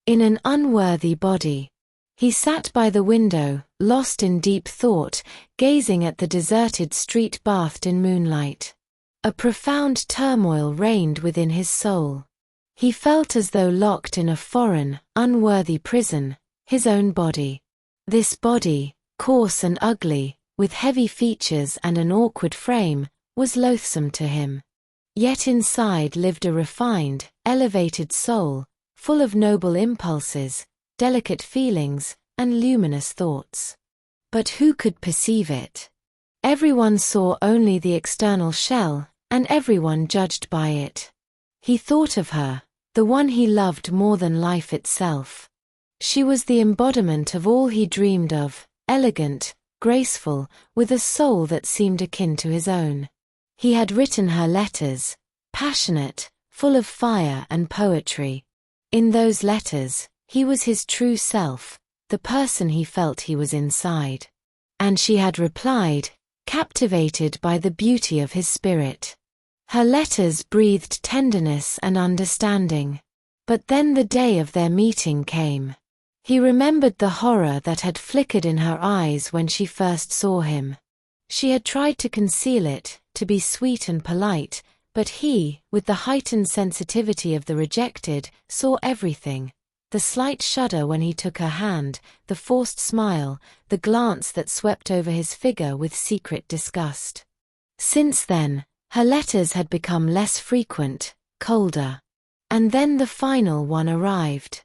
In an unworthy body. He sat by the window, lost in deep thought, gazing at the deserted street bathed in moonlight. A profound turmoil reigned within his soul. He felt as though locked in a foreign, unworthy prison, his own body. This body, coarse and ugly, with heavy features and an awkward frame, was loathsome to him. Yet inside lived a refined, elevated soul, full of noble impulses, delicate feelings, and luminous thoughts. But who could perceive it? Everyone saw only the external shell, and everyone judged by it. He thought of her, the one he loved more than life itself. She was the embodiment of all he dreamed of, elegant, graceful, with a soul that seemed akin to his own. He had written her letters, passionate, full of fire and poetry. In those letters, he was his true self, the person he felt he was inside. And she had replied, captivated by the beauty of his spirit. Her letters breathed tenderness and understanding. But then the day of their meeting came. He remembered the horror that had flickered in her eyes when she first saw him. She had tried to conceal it, to be sweet and polite, but he, with the heightened sensitivity of the rejected, saw everything. The slight shudder when he took her hand, the forced smile, the glance that swept over his figure with secret disgust. Since then, her letters had become less frequent, colder. And then the final one arrived.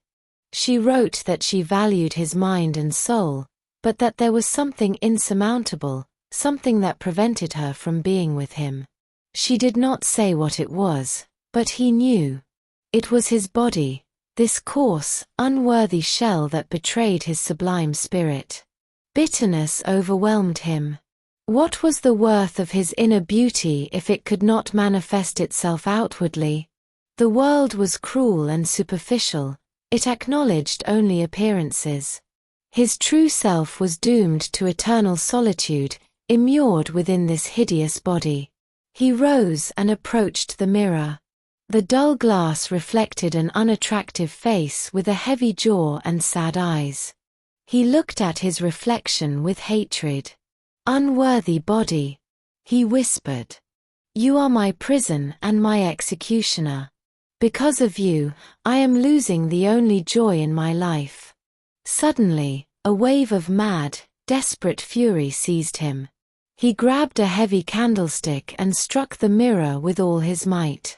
She wrote that she valued his mind and soul, but that there was something insurmountable, something that prevented her from being with him. She did not say what it was, but he knew. It was his body, this coarse, unworthy shell that betrayed his sublime spirit. Bitterness overwhelmed him. What was the worth of his inner beauty if it could not manifest itself outwardly? The world was cruel and superficial. It acknowledged only appearances. His true self was doomed to eternal solitude, immured within this hideous body. He rose and approached the mirror. The dull glass reflected an unattractive face with a heavy jaw and sad eyes. He looked at his reflection with hatred. "Unworthy body," he whispered. "You are my prison and my executioner. Because of you, I am losing the only joy in my life." Suddenly, a wave of mad, desperate fury seized him. He grabbed a heavy candlestick and struck the mirror with all his might.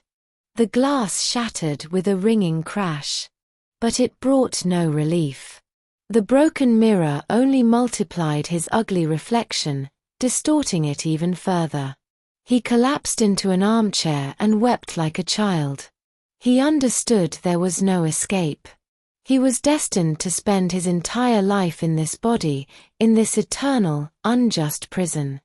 The glass shattered with a ringing crash. But it brought no relief. The broken mirror only multiplied his ugly reflection, distorting it even further. He collapsed into an armchair and wept like a child. He understood there was no escape. He was destined to spend his entire life in this body, in this eternal, unjust prison.